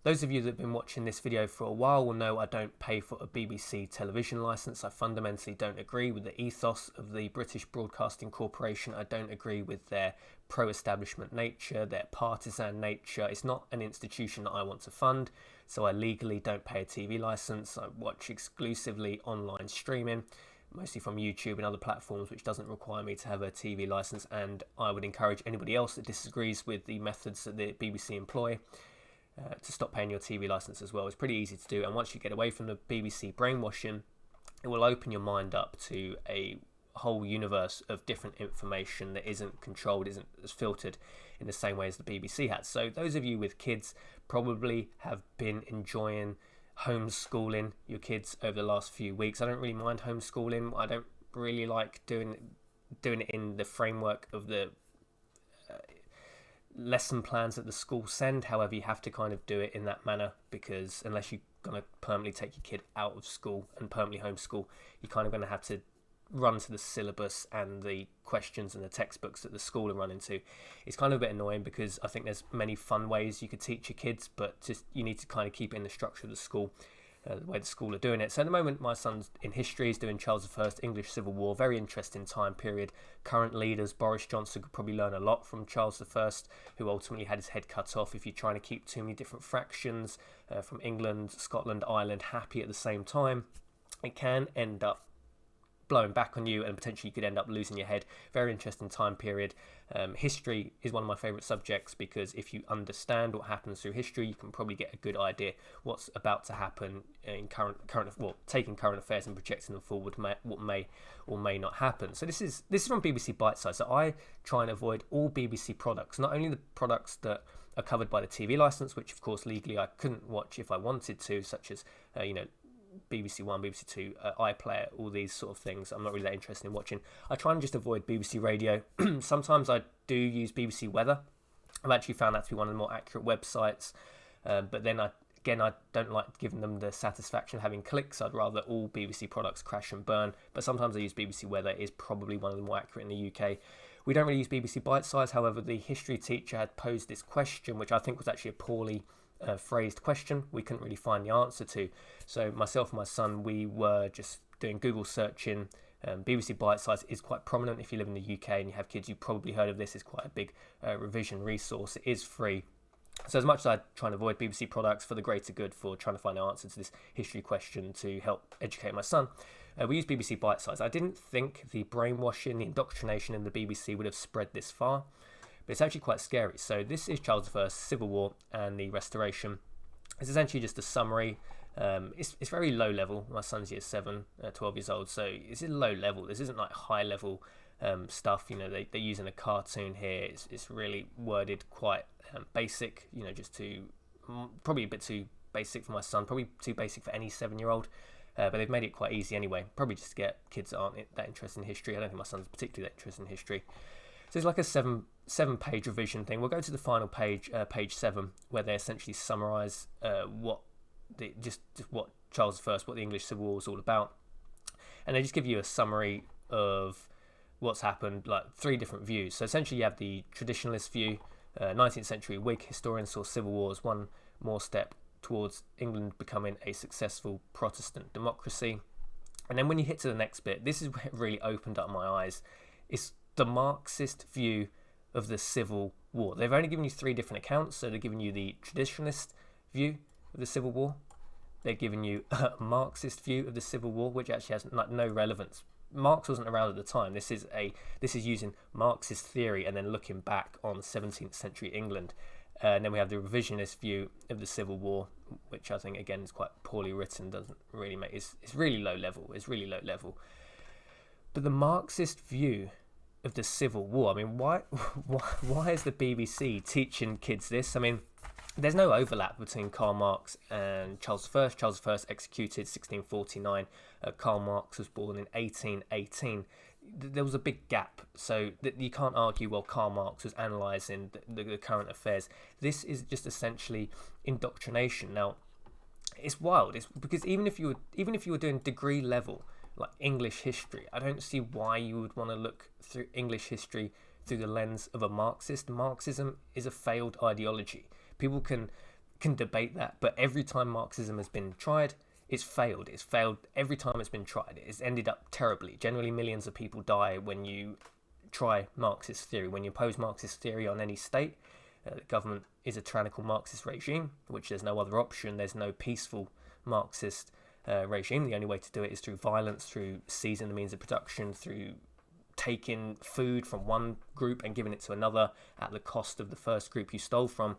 Those of you that have been watching this video for a while will know I don't pay for a BBC television licence. I fundamentally don't agree with the ethos of the British Broadcasting Corporation. I don't agree with their pro-establishment nature, their partisan nature. It's not an institution that I want to fund, so I legally don't pay a TV licence. I watch exclusively online streaming, mostly from YouTube and other platforms, which doesn't require me to have a TV licence, and I would encourage anybody else that disagrees with the methods that the BBC employ to stop paying your TV licence as well. It's pretty easy to do, and once you get away from the BBC brainwashing, it will open your mind up to a whole universe of different information that isn't controlled, isn't as filtered in the same way as the BBC has. So those of you with kids probably have been enjoying homeschooling your kids over the last few weeks. I don't really mind homeschooling. I don't really like doing it in the framework of the lesson plans that the school send. However, you have to kind of do it in that manner, because unless you're going to permanently take your kid out of school and permanently homeschool, you're kind of going to have to run to the syllabus and the questions and the textbooks that the school are running to. It's kind of a bit annoying, because I think there's many fun ways you could teach your kids, but just you need to kind of keep it in the structure of the school, the way the school are doing it. So at the moment, my son's in history, he's doing Charles I, English Civil War, very interesting time period. Current leaders, Boris Johnson could probably learn a lot from Charles I, who ultimately had his head cut off. If you're trying to keep too many different fractions from England, Scotland, Ireland happy at the same time, it can end up blowing back on you, and potentially you could end up losing your head. Very interesting time period. History is one of my favourite subjects, because if you understand what happens through history, you can probably get a good idea what's about to happen in taking current affairs and projecting them forward, what may or may not happen. So this is from BBC Bitesize. So I try and avoid all BBC products, not only the products that are covered by the TV licence, which of course legally I couldn't watch if I wanted to, such as BBC One, BBC Two, iPlayer, all these sort of things. I'm not really that interested in watching. I try and just avoid BBC Radio. Sometimes I do use BBC Weather. I've actually found that to be one of the more accurate websites. But then I don't like giving them the satisfaction of having clicks. I'd rather all BBC products crash and burn. But sometimes I use BBC Weather. It is probably one of the more accurate in the UK. We don't really use BBC Bitesize. However, the history teacher had posed this question, which I think was actually a poorly phrased question we couldn't really find the answer to. So myself and my son, we were just doing Google searching. BBC Bitesize is quite prominent. If you live in the UK and you have kids, you've probably heard of this. It's quite a big revision resource. It is free. So as much as I try and avoid BBC products for the greater good, for trying to find an answer to this history question to help educate my son, we use BBC Bitesize. I didn't think the brainwashing, the indoctrination in the BBC would have spread this far, but it's actually quite scary. So this is Charles I, Civil War and the Restoration. It's essentially just a summary. It's very low level. My son's year 7, 12 years old, so it's low level. This isn't like high level stuff. They're using a cartoon here. It's really worded quite basic, just probably a bit too basic for my son, probably too basic for any 7-year-old. But they've made it quite easy anyway, probably just to get kids that aren't that interested in history. I don't think my son's particularly that interested in history. So it's like a seven-page revision thing. We'll go to the final page, page 7, where they essentially summarise what Charles I, what the English Civil War was all about, and they just give you a summary of what's happened, like 3 different views. So essentially, you have the traditionalist view. 19th century Whig historians saw civil war as one more step towards England becoming a successful Protestant democracy. And then when you hit to the next bit, this is where it really opened up my eyes. It's the Marxist view of the Civil War. They've only given you 3 different accounts. So they're giving you the traditionalist view of the Civil War. They're giving you a Marxist view of the Civil War, which actually has no relevance. Marx wasn't around at the time. This is using Marxist theory and then looking back on 17th century England. And then we have the revisionist view of the Civil War, which I think again is quite poorly written. Doesn't really make it's really low level. It's really low level. But the Marxist view of the Civil War. I mean, why is the BBC teaching kids this? I mean, there's no overlap between Karl Marx and Charles I. Charles I executed 1649. Karl Marx was born in 1818. There was a big gap, so that you can't argue, well, Karl Marx was analysing the current affairs. This is just essentially indoctrination. Now, it's wild. It's because even if you were doing degree level like English history, I don't see why you would want to look through English history through the lens of a Marxist. Marxism is a failed ideology. People can can debate that, but every time Marxism has been tried, it's failed. It's failed every time it's been tried. It's ended up terribly. Generally, millions of people die when you try Marxist theory. When you impose Marxist theory on any state, the government is a tyrannical Marxist regime, which there's no other option. There's no peaceful Marxist regime. The only way to do it is through violence, through seizing the means of production, through taking food from one group and giving it to another at the cost of the first group you stole from.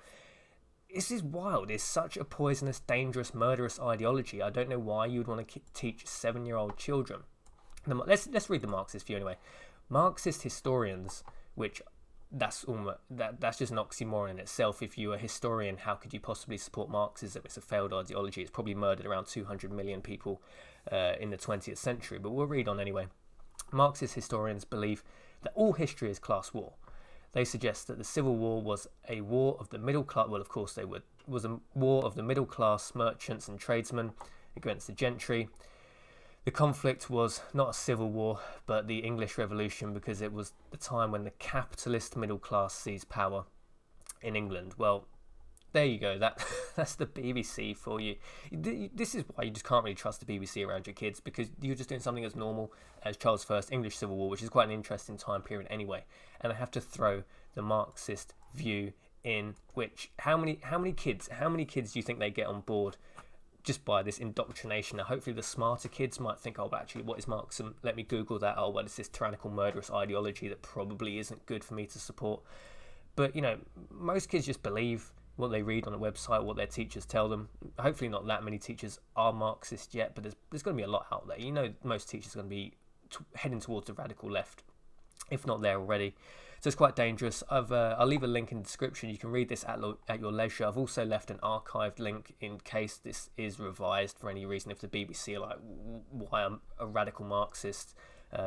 This is wild. It's such a poisonous, dangerous, murderous ideology. I don't know why you would want to teach 7-year-old children. Let's read the Marxist view anyway. Marxist historians, which that's just an oxymoron in itself. If you're a historian, how could you possibly support Marxism? It's a failed ideology. It's probably murdered around 200 million people in the 20th century. But we'll read on anyway. Marxist historians believe that all history is class war. They suggest that the Civil War was a war of the middle class. Well, of course they would. It was a war of the middle class merchants and tradesmen against the gentry. The conflict was not a civil war, but the English Revolution, because it was the time when the capitalist middle class seized power in England. Well, there you go. That's the BBC for you. This is why you just can't really trust the BBC around your kids, because you're just doing something as normal as Charles First English Civil War, which is quite an interesting time period anyway. And I have to throw the Marxist view in, which how many kids do you think they get on board just by this indoctrination? Now, hopefully the smarter kids might think, oh, but actually, what is Marxism? Let me Google that. Oh, well, it's this tyrannical, murderous ideology that probably isn't good for me to support. But, most kids just believe what they read on a website, what their teachers tell them. Hopefully not that many teachers are Marxist yet, but there's going to be a lot out there. Most teachers are going to be heading towards the radical left, if not there already. So it's quite dangerous. I'll leave a link in the description. You can read this at your leisure. I've also left an archived link in case this is revised for any reason. If the BBC are like, why I'm a radical Marxist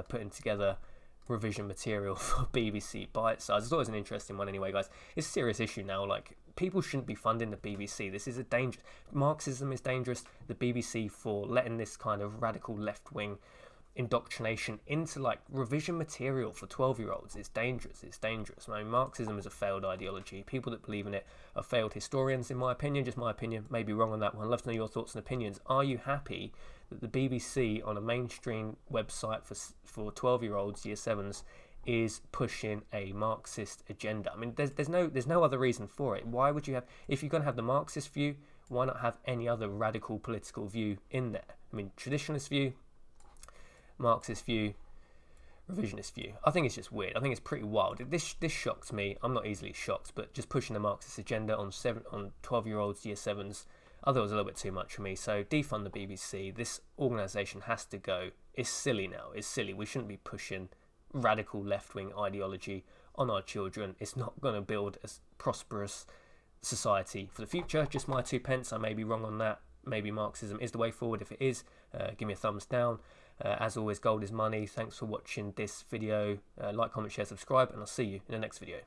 putting together revision material for BBC Bite Size. I thought it was an interesting one anyway, guys. It's a serious issue now. Like, people shouldn't be funding the BBC. This is a danger. Marxism is dangerous. The BBC for letting this kind of radical left-wing indoctrination into like revision material for 12-year-olds. It's dangerous. I mean, Marxism is a failed ideology. People that believe in it are failed historians, in my opinion. Just my opinion. May be wrong on that one. I'd love to know your thoughts and opinions. Are you happy that the BBC on a mainstream website for 12-year-olds, year 7s, is pushing a Marxist agenda? I mean, there's no other reason for it. Why would you have, if you're going to have the Marxist view, why not have any other radical political view in there? I mean, traditionalist view, Marxist view, revisionist view. I think it's just weird. I think it's pretty wild. This shocks me. I'm not easily shocked, but just pushing the Marxist agenda on 12-year-olds, year 7s, I thought it was a little bit too much for me. So defund the BBC. This organisation has to go. It's silly now. It's silly. We shouldn't be pushing radical left-wing ideology on our children. It's not going to build a prosperous society for the future. Just my 2 pence. I may be wrong on that. Maybe Marxism is the way forward. If it is, give me a thumbs down. As always, gold is money. Thanks for watching this video. Like, comment, share, subscribe, and I'll see you in the next video.